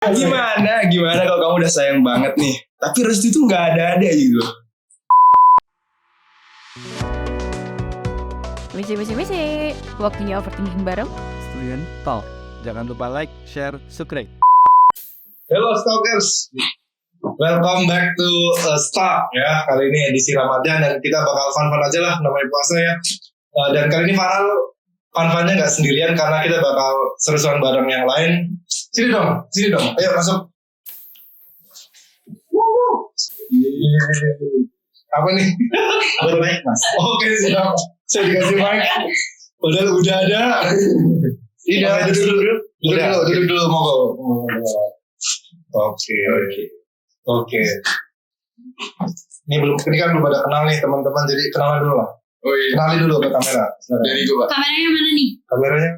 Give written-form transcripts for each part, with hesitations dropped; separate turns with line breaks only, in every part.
Gimana kalau kamu udah sayang banget nih, tapi restu itu nggak ada gitu.
Misi. Waktunya overthinking bareng.
Student Talk. Jangan lupa like, share, subscribe.
Hello Stalkers, welcome back to Stalk ya. Kali ini edisi Ramadan dan kita bakal fun-fun aja lah, namanya puasa ya. Dan kali ini Farel fun-funnya nggak sendirian karena kita bakal seru-seruan bareng yang lain. Sini dong, ayo masuk. Apa nih?
Baik mas.
Oke siap, saya dikasih mic. Udah ada. Tidak. Duduk dulu mau. Oke. Ini kan belum pada kenal nih teman-teman, jadi kenalan dulu lah.
Oh iya.
Kenali dulu ke kamera.
Dari gue, Pak.
Kameranya mana nih?
Kameranya.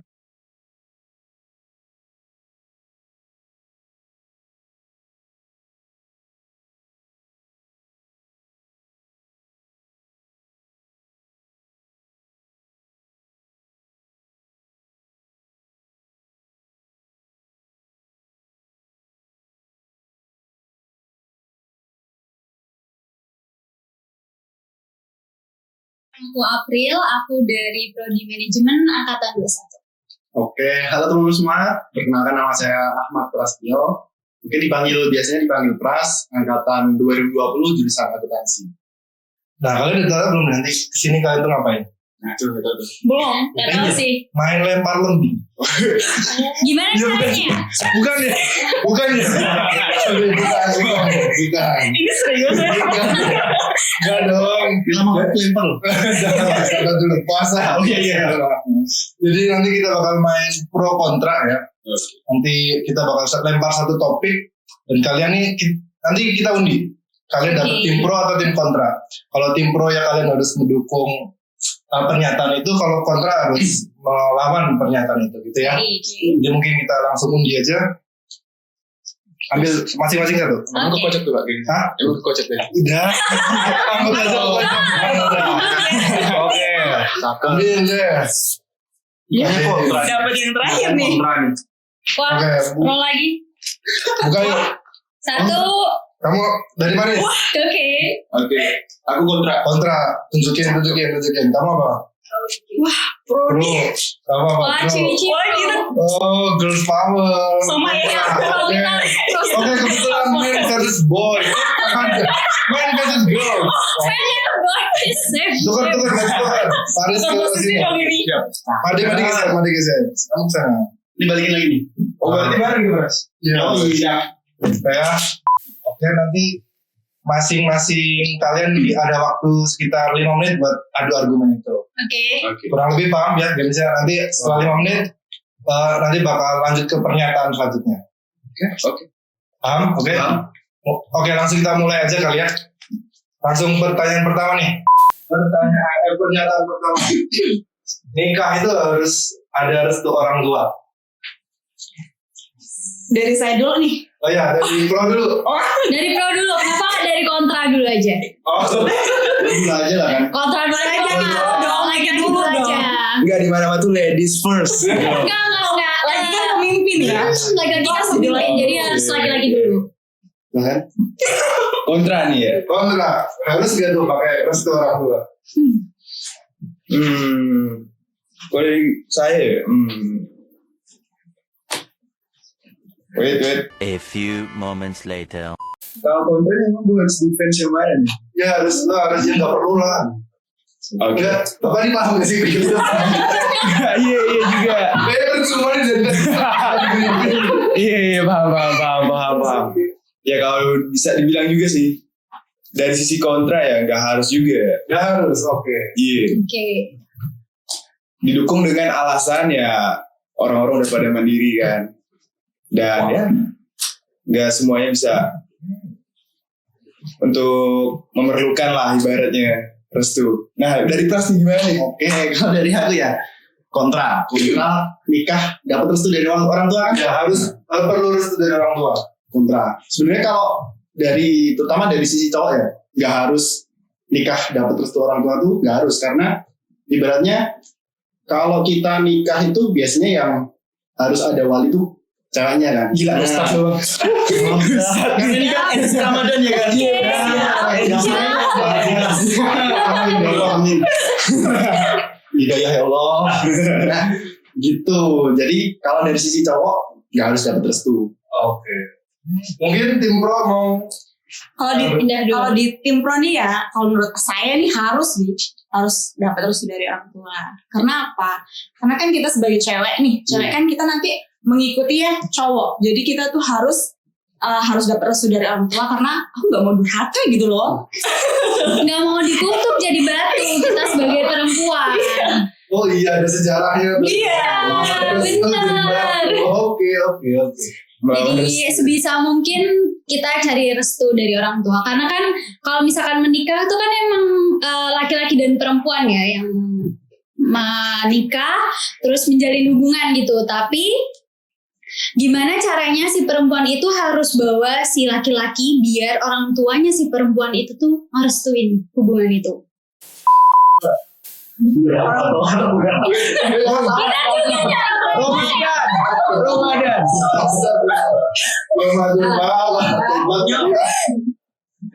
Aku April, aku dari Prodi Manajemen Angkatan 21.
Oke, halo teman-teman semua. Perkenalkan nama saya Ahmad Prastio. Mungkin biasanya dipanggil Pras, angkatan 2020 jurusan akuntansi.
Nah kalian udah tahu belum nanti kesini kalian tuh ngapain?
Nah, itu.
Belum, nggak tahu sih.
Main lempar lembing.
Gimana caranya?
Bukan ya. Bukan.
Ini serius ya?
Enggak dong.
Film mau lempar.
Jangan dulu puasa.
Oh iya.
Jadi nanti kita bakal main pro kontra ya. Nanti kita bakal lempar satu topik dan kalian nih nanti kita undi. Kalian dapat tim pro atau tim kontra. Kalau tim pro ya kalian harus mendukung pernyataan itu, kalau kontra harus melawan pernyataan itu gitu ya. Jadi mungkin kita langsung undi aja. Ambil masing-masing satu.
Kamu kocok tuh Pak.
Hah?
Kamu kocok deh.
Udah. Ambil aja. Oke. Ambil deh.
Iya kontra.
Dapat yang terakhir nih. Wah,
Oke.
roll lagi.
Buka yuk.
1,
Kamu dari mana?
oke.
Oke. Aku kontra.
Kontra. Tunjukin. Kamu apa? Pro. Kamu apa?
Wah,
Pro.
ciwi-ciwi.
Oh, girls power.
Sama ya.
Oke, kebetulan man versus boy. Man versus girl. Tukar. Paris ke sini. Madi geser. Kamu kesana.
Dibalikin lagi nih.
Oh, berarti bareng gitu, Mas? Iya.
Iya.
Ya. Oke, nanti masing-masing kalian ada waktu sekitar 5 menit buat adu argumen itu.
Oke.
Kurang lebih paham ya, gamesnya nanti setelah 5 menit nanti bakal lanjut ke pernyataan selanjutnya.
Oke.
Paham? Oke.
Paham.
Oke, langsung kita mulai aja kali ya. Langsung pertanyaan pertama nih. Pernyataan pertama. Nikah itu harus ada restu orang tua.
Dari saya dulu nih.
Oh iya, dari pro dulu.
Dari pro dulu. Kenapa nggak dari kontra dulu aja?
Oh,
Dulu aja lah kan.
Kontra dulu aja. Lagi dulu aja.
enggak di mana-mana tuh ladies first.
Enggak. Lagi kan pemimpin ya. Lagi-lagi kan sebelain, jadi harus lagi-lagi dulu.
Kan?
Kontra nih ya. Kontra. Harus gak tuh pakai restu orang tua? Kalau dari saya Wait.
A few moments later.
Kalau kontra emang bukan defense yang mana nih? Ya harus nggak perlu lah. Oke. Bapak ini paham gak sih? Iya juga. Kayaknya kan semua ini jadi. Iya paham. Ya kalau bisa dibilang juga sih. Dari sisi kontra ya nggak harus juga. Nggak harus, oke. Iya.
Oke.
Didukung dengan alasan ya orang-orang udah pada mandiri kan. Dan ya nggak semuanya bisa untuk memerlukan lah ibaratnya restu. Nah dari Pras gimana nih?
Oke, kalau dari aku ya kontra nikah dapat restu dari orang tua kan?
Ya harus perlu restu dari orang tua.
Kontra. Sebenarnya kalau terutama dari sisi cowok ya, nggak harus nikah dapat restu orang tua tuh nggak harus, karena ibaratnya kalau kita nikah itu biasanya yang harus ada wali tuh ceweknya kan.
Gila, Ustaz doang. Karena ini kan edisi Ramadan ya kan?
Amin. Hidayah ya Allah. Nah, gitu. Jadi kalau dari sisi cowok nggak harus dapat restu.
Oke. Mungkin tim pro mau
Kalau di tim pro nih ya, kalau menurut saya nih harus dapat restu dari orang tua. Karena apa? Karena kan kita sebagai cewek nih, kan kita nanti mengikuti ya cowok. Jadi kita tuh harus dapat restu dari orang tua karena aku nggak mau durhaka gitu loh.
Nggak mau dikutuk jadi batu kita sebagai perempuan.
Oh iya, ada sejarahnya.
Iya,
benar.
Oke.
Jadi sebisa mungkin kita cari restu dari orang tua. Karena kan kalau misalkan menikah itu kan emang laki-laki dan perempuan ya yang menikah terus menjalin hubungan gitu. Tapi gimana caranya si perempuan itu harus bawa si laki-laki biar orang tuanya si perempuan itu tuh ngerestuin hubungan itu.
Ini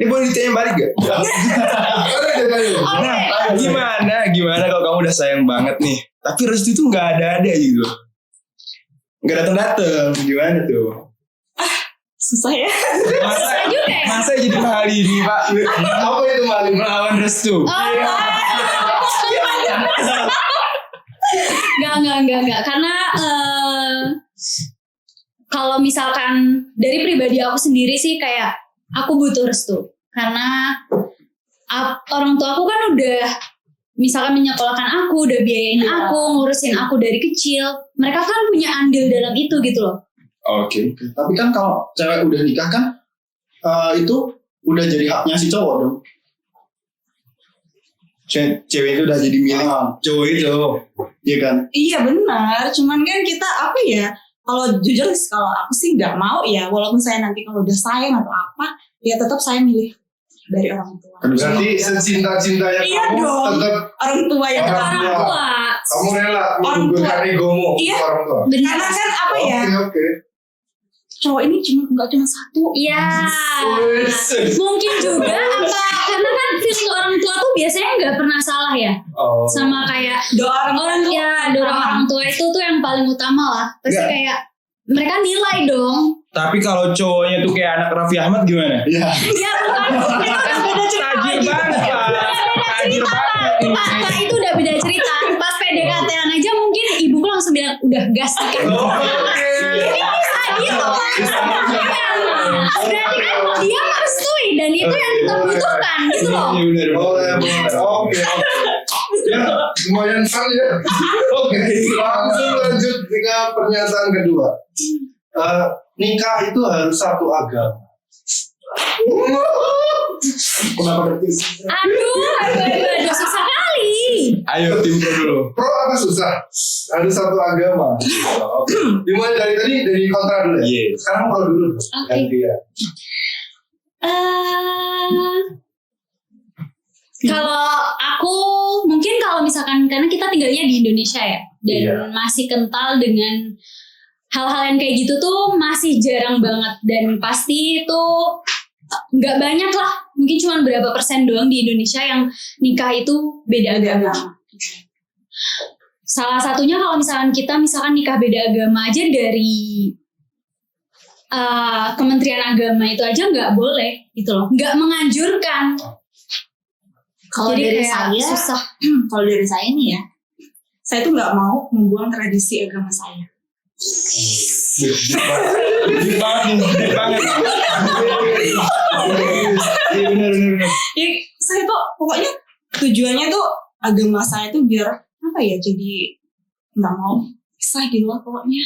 boleh ditanya balik gak? Nah, gimana kalau kamu udah sayang banget nih, tapi restu itu nggak ada gitu, nggak datang, gimana tuh?
susah ya.
Masa jadi mahal ini Pak?
Apa itu maling?
Melawan restu.
Enggak. Karena kalau misalkan dari pribadi aku sendiri sih kayak aku butuh restu. Karena orang tua aku kan udah misalkan menyekolahkan aku, udah biayain aku, ngurusin aku dari kecil. Mereka kan punya andil dalam itu gitu loh.
Oke. Tapi kan kalau cewek udah nikah kan itu udah jadi haknya si cowok dong.
Cewek itu udah jadi milik cowok itu.
Iya kan?
Iya benar, cuman kan kita apa ya, kalau jujur kalau aku sih nggak mau ya, walaupun saya nanti kalau udah sayang atau apa, ya tetap saya milih dari orang tua.
Berarti secinta-cintanya
Iya
kamu
dong.
tetap
Orang tua yang
Orang
orang
tua.
tua.
kamu rela
Orang
menggugurkan egomu
Iya.
ke orang tua.
Benar.
Karena kan apa ya,
Oke.
cowok ini nggak cuma satu.
Iya. Mungkin juga apa karena kan feeling orang tua tuh biasanya nggak pernah salah ya.
Oh.
Sama kayak
Doa
orang ya doa orang tua itu tuh yang paling utama lah. Pasti
Nggak.
kayak mereka nilai dong.
Tapi kalau cowoknya tuh kayak anak Raffi Ahmad gimana?
Iya.
Ya bukan itu kan beda cerita.
Tajir banget Pak. Tajir banget.
Pak itu udah beda cerita. Pas PDKT-an aja mungkin ibuku langsung bilang udah gas kan. Ini bisa gitu kan. Berarti kan dia merestui dan itu yang kita butuhkan gitu loh.
Oke. Ya, lumayan sekali ya. Oke, langsung lanjut ke pernyataan kedua. Nikah itu harus satu agama.
Kenapa berarti?
Aduh, susah kali.
Ayo tim pro dulu.
Pro apa susah? Harus satu agama. Oke. Dimulai dari kontra dulu ya.
Iya.
Sekarang pro dulu.
Oke.
Ganti ya.
Kalau aku mungkin kalau misalkan karena kita tinggalnya di Indonesia ya dan
Iya.
masih kental dengan hal-hal yang kayak gitu tuh masih jarang banget dan pasti itu nggak banyak lah, mungkin cuma berapa persen doang di Indonesia yang nikah itu beda agama. Salah satunya kalau misalkan kita nikah beda agama aja dari Kementerian Agama itu aja nggak boleh gitu loh, nggak menganjurkan.
Kalau
Jadi
dari
kayak
saya,
susah.
kalau dari saya nih ya, saya tuh nggak mau membuang tradisi agama saya.
Deep banget. Iya benar.
Ya, saya tuh pokoknya tujuannya tuh agama saya tuh biar apa ya, jadi nggak mau pisah gitu lah pokoknya.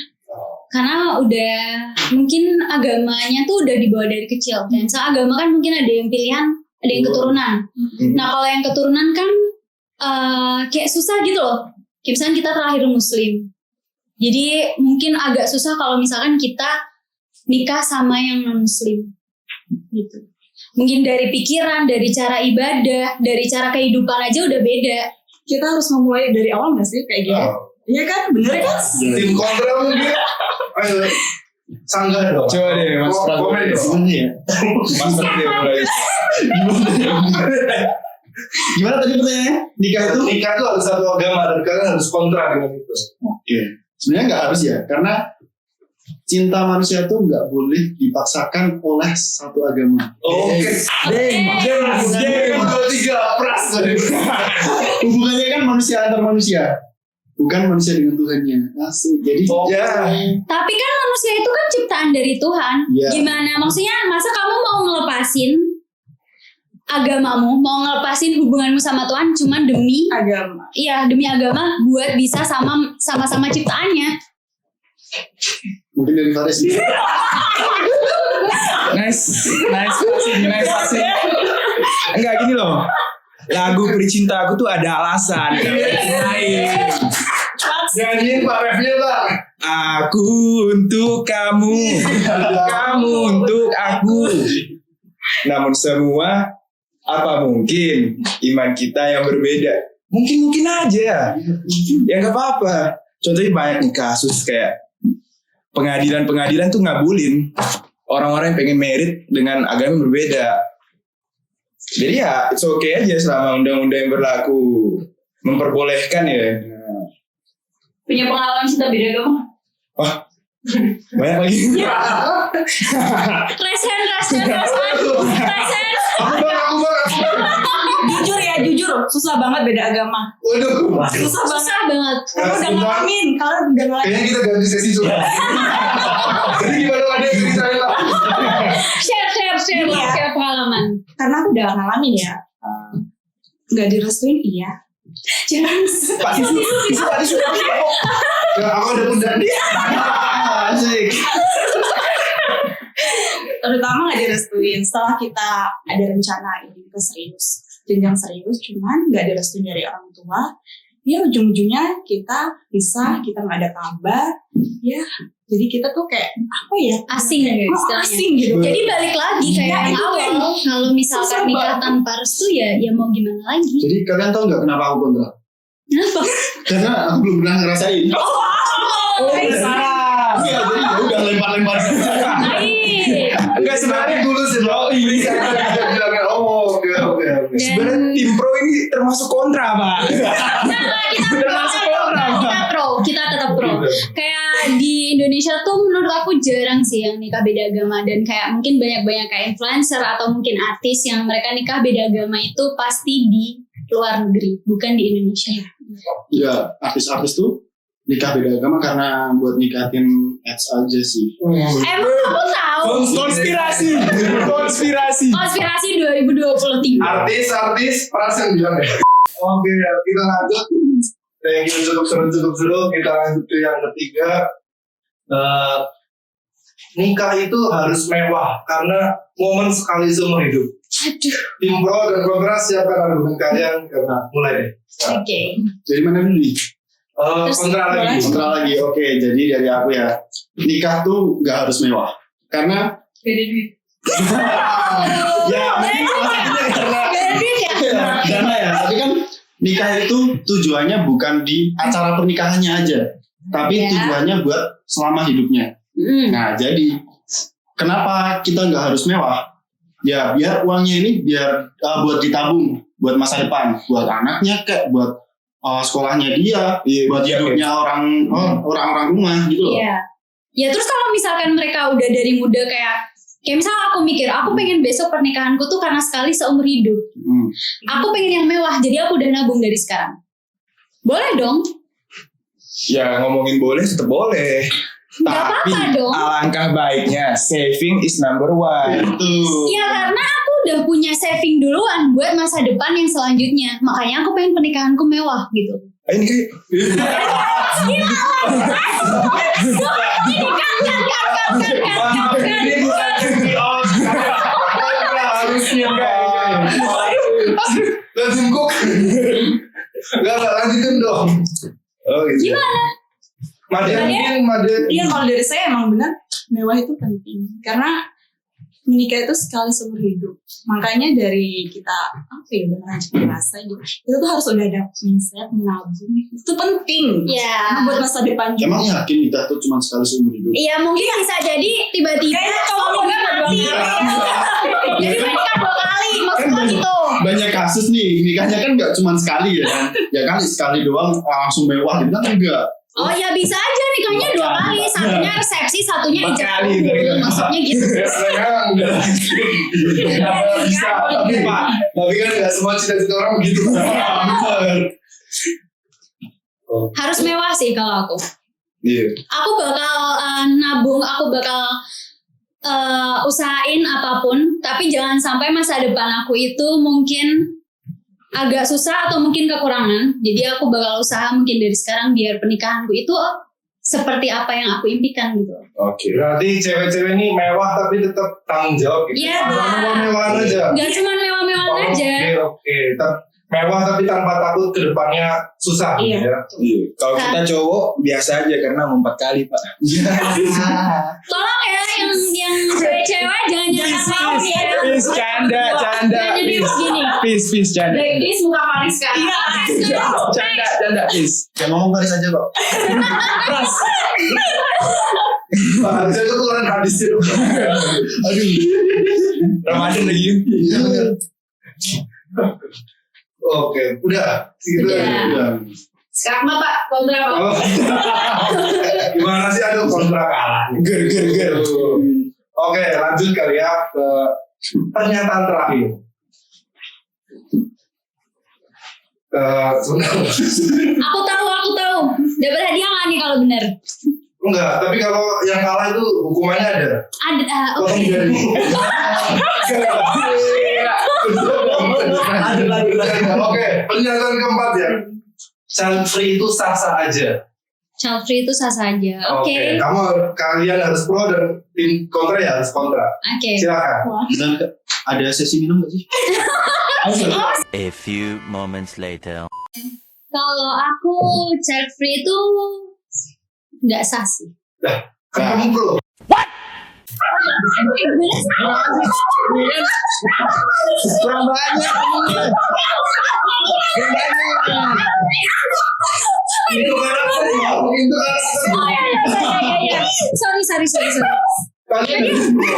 Karena udah mungkin agamanya tuh udah dibawa dari kecil. Dan seagama kan mungkin ada yang pilihan, ada yang keturunan. Nah kalau yang keturunan kan kayak susah gitu loh. Kayak misalnya kita terlahir muslim. Jadi mungkin agak susah kalau misalkan kita nikah sama yang non muslim gitu. Mungkin dari pikiran, dari cara ibadah, dari cara kehidupan aja udah beda.
Kita harus memulai dari awal nggak sih kayak gitu? Iya kan, bener kan?
Tim kontra mungkin. Ayo. sanggah dong.
Coba deh Mas Pras.
Komen dong.
Gimana ya?
Mas Pras deh mulai.
Gimana tadi pertanyaannya? Nikah itu?
Nikah itu harus satu agama dan kalian harus kontra dengan itu.
Oke. Sebenarnya nggak harus ya, karena cinta manusia itu nggak boleh dipaksakan oleh satu agama.
Oke. Deng, 2-3 pras.
Hubungannya kan manusia antar manusia, bukan manusia dengan Tuhannya. Asik. Jadi
Ya.
Tapi kan manusia itu kan ciptaan dari Tuhan.
Iya.
Gimana? Maksudnya masa kamu mau ngelepasin agamamu, mau ngelepasin hubunganmu sama Tuhan cuma demi
Agama.
iya demi agama buat bisa sama-sama ciptaannya.
mungkin dari Faris.
Nice passing. Enggak gini loh. Lagu Pericinta Aku tuh ada alasan. Lain.
Nyanyiin Pak Refnya Pak.
Aku untuk kamu, kamu untuk aku. Namun semua apa mungkin iman kita yang berbeda? Mungkin aja. Ya nggak apa-apa. Contohnya banyak nih kasus kayak pengadilan tuh ngabulin orang-orang yang pengen merit dengan agama yang berbeda. Jadi ya it's okay aja selama undang-undang yang berlaku memperbolehkan ya.
Punya pengalaman cinta beda agama?
Wah, banyak lagi.
Resen.
Jujur, susah banget beda agama.
Waduh.
Susah banget.
Kalau udah ngalamin,
Kayaknya kita ganti sesi sudah. Jadi gimana ada yang ceritain lah.
Share pengalaman.
karena aku udah ngalamin ya, nggak direstuin iya. Jangan.
Pak Tisu.
Gak, aku ada pundak.
Asik.
Terutama nggak direstuin setelah kita ada rencana ini ke serius, jenjang serius, cuman nggak direstuin dari orang tua. Ya ujung-ujungnya kita nggak ada kabar. Ya, jadi kita tuh kayak apa ya?
Asing ya istilahnya.
Asing gitu.
Jadi balik lagi kayak
Ya,
yang
itu
awal.
kan
Kalau misalkan
susah
nikah
banget.
tanpa restu ya mau gimana lagi?
Jadi kalian tahu nggak kenapa aku kontra?
Kenapa?
Karena aku belum pernah ngerasain.
Salah.
Iya, jadi ya udah lempar-lempar.
Baik.
Enggak sebenarnya
Dulu sih bro. Bisa bilangnya oke.
sebenarnya tim pro ini termasuk kontra, Pak.
Kita tetap pro. Kayak di Indonesia tuh menurut aku jarang sih yang nikah beda agama, dan kayak mungkin banyak kayak influencer atau mungkin artis yang mereka nikah beda agama itu pasti di luar negeri, bukan di Indonesia.
Ya, artis-artis tuh nikah beda agama karena buat nikahin ads aja sih.
Emang kamu tahu?
Konspirasi
2023.
Artis Prasen bilang ya. Oke, kita lanjut. Thank you, cukup seru. Kita lanjut ke yang ketiga. Nikah itu harus mewah karena momen sekali seumur hidup.
Aduh.
Tim pro dan kontra siapkan argumen kalian karena mulai deh.
Oke.
Jadi mana dulu nih?
Kontra lagi.
Kontra lagi. Oke, jadi dari aku ya. Nikah tuh nggak harus mewah. Karena
Beda duit.
ya karena ya, tapi kan nikah itu tujuannya bukan di acara pernikahannya aja, tapi
Ya.
tujuannya buat selama hidupnya. Nah, jadi kenapa kita nggak harus mewah? Ya biar uangnya ini buat ditabung, buat masa depan, buat anaknya kayak buat sekolahnya dia, buat hidupnya orang-orang rumah gitu loh.
Iya. Ya terus kalau misalkan mereka udah dari muda kayak misalnya aku mikir, aku pengen besok pernikahanku tuh karena sekali seumur hidup. Aku pengen yang mewah, jadi aku udah nabung dari sekarang. Boleh dong?
Ya ngomongin boleh tetap boleh.
Nggak
Tapi
apa-apa dong.
alangkah baiknya saving is number one.
Iya, karena aku udah punya saving duluan buat masa depan yang selanjutnya. Makanya aku pengen pernikahanku mewah gitu.
Ini kayak
Harusnya lanjut kok. Enggak lanjutin dong.
oh gitu.
Gimana?
Made.
Iya, kalau dari saya emang benar mewah itu penting karena menikah itu sekali seumur hidup. Makanya dari kita dengan rancang dewasa gitu, itu tuh harus udah ada mindset menabung. Itu penting.
Ya.
Buat masa depan juga.
Emang yakin nikah tuh cuma sekali seumur hidup?
Iya mungkin bisa jadi tiba-tiba suaminya mati. Jadi menikah 2 kali maksudnya gitu.
Banyak kasus nih, nikahnya kan nggak cuma sekali ya kan? Ya kan sekali doang langsung mewah gitu kan enggak?
Oh ya bisa aja nikahnya 2 kali, satunya resepsi, satunya ijab
Kali,
kabul, maksudnya gitu.
Sekarang udah bisa, tapi kan nggak semua cita-cita orang begitu.
Harus mewah sih kalau aku.
Iya.
Aku bakal nabung, aku bakal usahain apapun, tapi jangan sampai masa depan aku itu mungkin agak susah atau mungkin kekurangan. Jadi aku bakal usaha mungkin dari sekarang biar pernikahanku itu seperti apa yang aku impikan gitu.
Oke. Berarti cewek-cewek ini mewah tapi tetap tanggung jawab gitu.
Iya.
Mewah-mewahan aja.
Gak cuma mewah-mewahan aja.
Oke. Mewah tapi tanpa takut kedepannya susah gitu ya.
Iya. Kalau kita cowok biasa aja karena 4 kali pak.
Tolong ya yang cewek-cewek jangan mau ya.
Please canda.
Jangan jadi begini.
Please canda.
Ladies muka Paris kan.
Canda please.
Ya ngomong Faris aja kok.
Harusnya itu keluaran hadis itu.
Aduh. Ramadan lagi.
Oke, udah. Gitu
Udah.
ya.
Sekarang Bapak kontrak.
Oh. Gimana sih ada kontrak kalah?
Ger.
Oke, lanjut kali ya ke pernyataan terakhir.
Aku tahu. Dapat hadiah nggak nih kalau benar?
Enggak, tapi kalau yang kalah itu hukumannya ada.
Ada.
Potong
Oke.
jari. Oke, pernyataan keempat ya. Child free itu sah-sah aja.
Child free itu sah saja. Oke.
Kalian harus pro dan tim kontra ya harus kontra.
Oke.
Silakan.
Dan ada sesi minum nggak sih?
A few moments later.
Kalau aku child free itu nggak sah sih.
Kan kamu pro.
Kurang banyak.
Itu karakter ya. Itu karakter.
Iya. Sorry.
Kalian harus pro.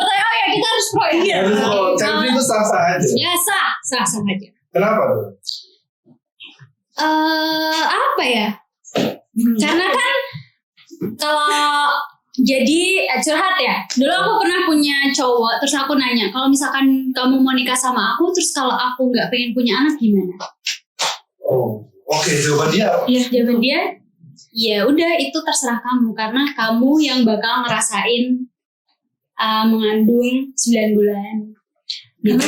Pertanyaan ya kita harus pro ya.
Harus pro. Child free itu sah-sah aja.
Ya sah aja.
Kenapa tuh?
Apa ya? Karena kan kalau jadi curhat ya. Dulu aku pernah punya cowok, terus aku nanya, kalau misalkan kamu mau nikah sama aku, terus kalau aku nggak pengen punya anak gimana?
Oh, oke. Jawaban dia.
Iya, jawaban dia, ya udah itu terserah kamu karena kamu yang bakal ngerasain mengandung 9 bulan. Gitu.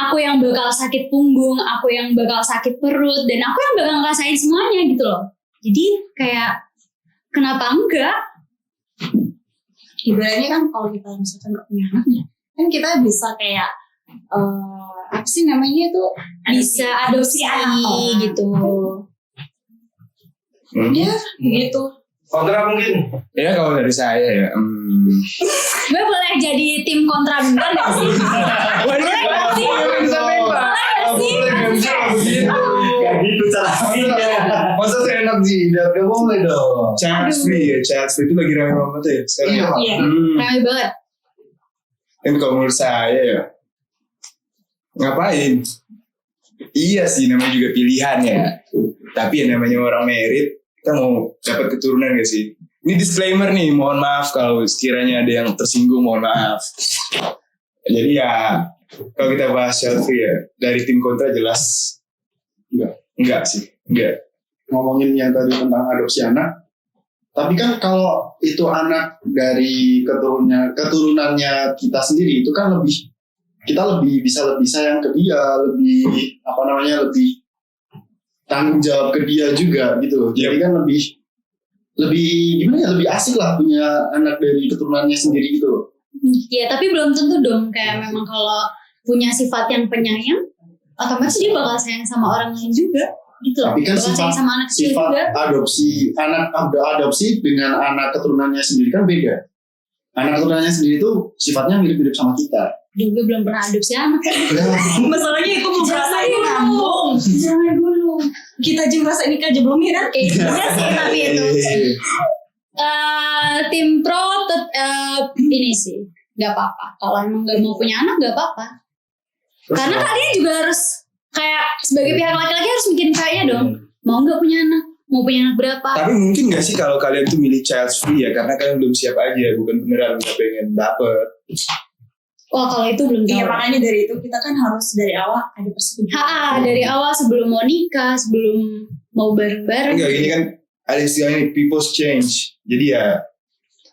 Aku yang bakal sakit punggung, aku yang bakal sakit perut, dan aku yang bakal ngerasain semuanya gitu loh. Jadi kayak kenapa enggak?
Ibaratnya kan kalau kita misalkan nggak punya anak ya, kan kita bisa kayak apa sih namanya itu
Bisa adopsi
orang.
gitu.
Ya gitu.
Kontra mungkin.
Ya kalau dari saya ya.
Gue boleh jadi tim kontra bentar gak sih? Boleh gak sih?
Kayak gitu caranya. Masa seenak jidat, gak boleh dong.
Child free itu lagi rame-rame tuh ya sekarang.
Iya, Pak.
Iya, ramai banget.
Kan kalau menurut saya ya, ngapain? Iya sih namanya juga pilihan ya. Tapi ya namanya orang married, kita mau dapat keturunan gak sih? Ini disclaimer nih, mohon maaf kalau sekiranya ada yang tersinggung, mohon maaf. Jadi ya, kalau kita bahas child free ya, dari tim kontra jelas enggak sih.
Ngomongin yang tadi tentang adopsi anak, tapi kan kalau itu anak dari keturunannya kita sendiri, itu kan kita lebih sayang ke dia, lebih tanggung jawab ke dia juga gitu. Jadi kan lebih gimana ya, lebih asik lah punya anak dari keturunannya sendiri gitu loh.
Ya tapi belum tentu dong. Kayak memang kalau punya sifat yang penyayang, otomatis dia bakal sayang sama orang lain juga gitu loh.
Tapi kan
bakal sayang sama anak kecil juga.
adopsi dengan anak keturunannya sendiri kan beda. anak keturunannya sendiri tuh sifatnya mirip-mirip sama kita.
Duh, gue belum pernah adopsi anak.
Masalahnya itu belum ngerasain nyambung.
Jangan dulu.
Kita aja ngerasain nikah aja belum ya kan? Iya sih tapi itu.
Tim pro ini sih nggak apa-apa. Kalau emang nggak mau punya anak nggak apa-apa. Karena kalian juga harus kayak sebagai pihak laki-laki harus mikirin ceweknya dong. Mau nggak punya anak? Mau punya anak berapa?
Tapi mungkin gak sih kalau kalian tuh milih child free ya karena kalian belum siap aja, bukan beneran udah pengen dapet.
Wah kalau itu belum tahu.
Iya makanya dari itu kita kan harus dari awal ada persetujuan.
Dari awal sebelum mau nikah, sebelum mau bareng-bareng.
Enggak, ini kan ada istilah ini people's change. Jadi ya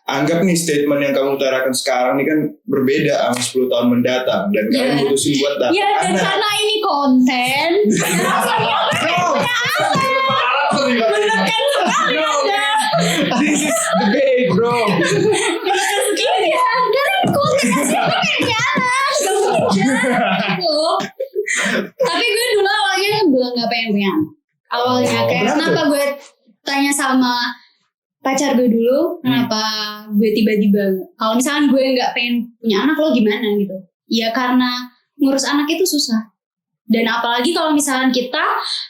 anggap nih statement yang kamu utarakan sekarang ini kan berbeda sama 10 tahun mendatang dan kalian putusin buat dapet
Ya dan
anak.
karena ini konten. Menekan sekali Anda.
This is debate, bro.
Menekan sekali ya. Dari konten asli punya anak. Gak mungkin jalan loh. Tapi gue dulu awalnya bilang gak pengen punya anak. Awalnya kayak kenapa gue tanya sama pacar gue dulu, kenapa gue tiba-tiba kalau misalkan gue gak pengen punya anak lo gimana gitu. Ya karena ngurus anak itu susah. Dan apalagi kalau misalkan kita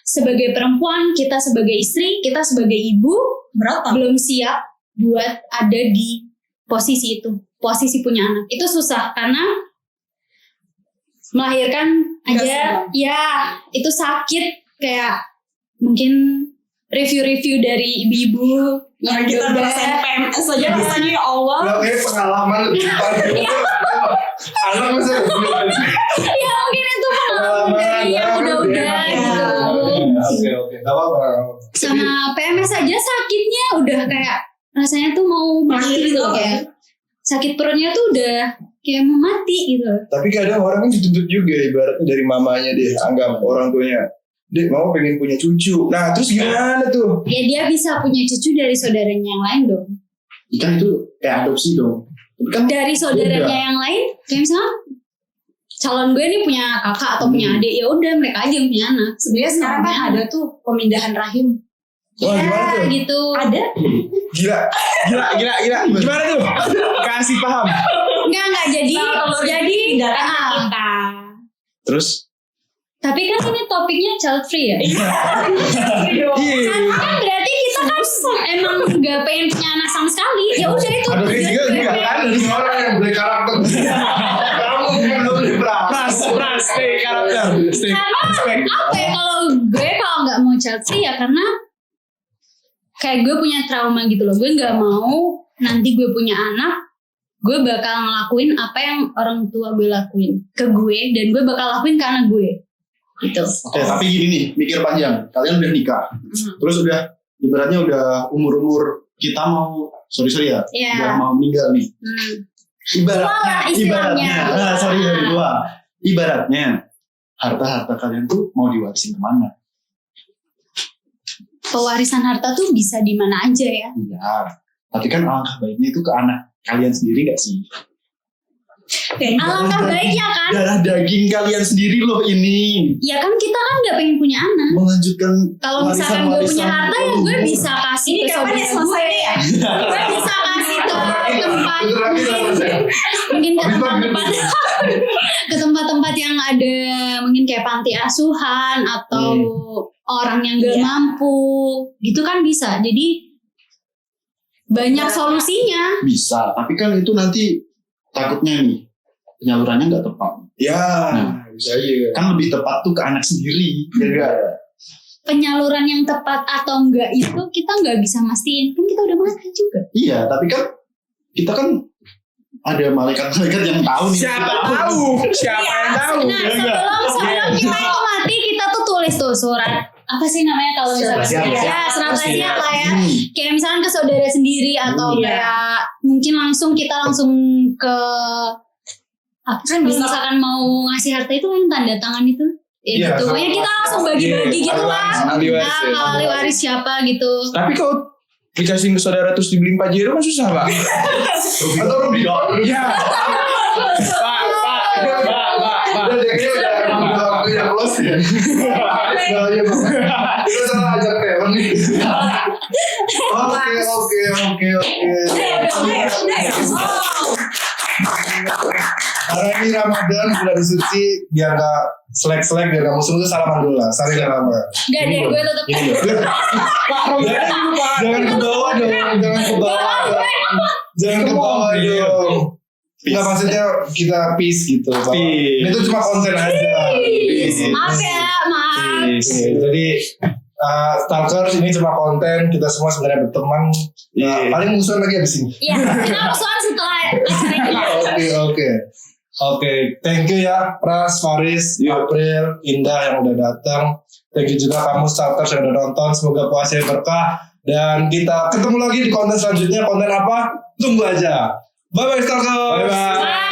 sebagai perempuan, kita sebagai istri, kita sebagai ibu belum siap buat ada di posisi itu, posisi punya anak. Itu susah karena melahirkan aja ya itu sakit kayak mungkin review-review dari ibu-ibu yang
kita
udah
ngerasain PMS aja rasanya ya Allah.
Lo kayak pengalaman lebih panjang. Anak masa
ya mungkin itu pengalaman dari yang udah-udah gitu.
Oke, gak apa-apa.
Sama PMS aja sakitnya udah kayak rasanya tuh mau mati gitu kayak sakit perutnya tuh udah kayak mau mati gitu.
Tapi kadang orang kan dituntut juga ibaratnya dari mamanya deh, anggap orang tuanya. Dek, mama pengen punya cucu. Nah, terus gimana tuh?
Ya dia bisa punya cucu dari saudaranya yang lain dong.
Kan itu kayak adopsi dong. Tapi kan
Dari saudaranya yang lain, kayak misalnya calon gue nih punya kakak atau punya adik, ya udah mereka aja yang punya anak.
Sebenarnya sekarang kan ada tuh pemindahan rahim.
Wah, gimana tuh?
Gitu.
Ada.
Gila. Gimana tuh? Kasih paham.
Enggak jadi
Pindahkan ke kita.
Terus?
Tapi kan ini topiknya child free ya.
Iya.
Kan berarti kita kan emang nggak pengen punya anak sama sekali. Ya udah itu.
Ada juga
Kan ada orang yang beli karakter. Kamu bukan lo beli
Pras, stay karakter. Stay.
Karena apa ya kalau nggak mau child free ya karena kayak gue punya trauma gitu loh. Gue nggak mau nanti gue punya anak, gue bakal ngelakuin apa yang orang tua gue lakuin ke gue dan gue bakal lakuin ke anak gue. Gitu.
Oke, tapi gini nih, mikir panjang. Kalian udah nikah, terus udah ibaratnya udah umur kita mau sorry ya,
Iya.
udah mau meninggal nih.
Istilahnya.
Dari gua. Ibaratnya harta kalian tuh mau diwarisin kemana?
Pewarisan harta tuh bisa di mana aja ya.
Iya. Tapi kan alangkah baiknya itu ke anak kalian sendiri gak sih?
Alangkah baiknya kan.
Darah daging kalian sendiri loh ini.
Ya kan kita kan nggak pengen punya anak.
Melanjutkan
Kalau misalkan gue punya harta ya gue bisa kasih
Ini
ke
kapan ya
saudara gue.
selesai ya?
Gue bisa kasih ke tempat mungkin ke tempat-tempat yang ada mungkin kayak panti asuhan atau orang yang gak mampu gitu kan bisa. Jadi banyak solusinya.
Bisa, tapi kan itu nanti takutnya nih penyalurannya nggak tepat.
Ya, bisa aja.
Kan lebih tepat tuh ke anak sendiri, ya enggak?
Penyaluran yang tepat atau enggak itu kita nggak bisa mastiin. Kan kita udah mati juga.
Iya, tapi kan kita kan ada malaikat-malaikat yang tahu nih.
Siapa yang tahu?
Nah sebelum kita itu mati kita tuh tulis tuh surat apa sih namanya kalau misalnya surat wasiat lah ya. Kayak misalnya ke saudara sendiri atau kayak mungkin kita langsung ke apa kan misalkan mau ngasih harta itu yang tanda tangan itu. Ya gitu. Pokoknya kita langsung bagi-bagi gitu lah. Nah, ahli waris siapa gitu.
Tapi kalau dikasih ke saudara terus dibeliin Pajero kan susah, Pak.
Atau Ruby dong.
Iya. Pak.
Udah waktunya close ya. Kita salah ajak Teon nih. Oke. Karena ini Ramadan, bulan suci, biar gak selek-selek, biar gak musuh itu salaman dulu lah. Saling lama.
Gak deh, gue tetep.
Jangan ke bawah dong. Jangan ke bawah dong. Enggak, maksudnya kita peace gitu.
Peace.
Ini tuh cuma konten aja.
Maaf ya, maaf.
Jadi Stalkers ini cuma konten, kita semua sebenarnya berteman. Paling musuhan lagi abis ini.
Iya, kita musuhan setelah acara ini.
Oke, thank you ya Pras, Faris, April, Indah yang udah datang. Thank you juga kamu Stalkers yang udah nonton. Semoga puasanya berkah. Dan kita ketemu lagi di konten selanjutnya. Konten apa? Tunggu aja. Bye-bye Stalkers.
Bye-bye.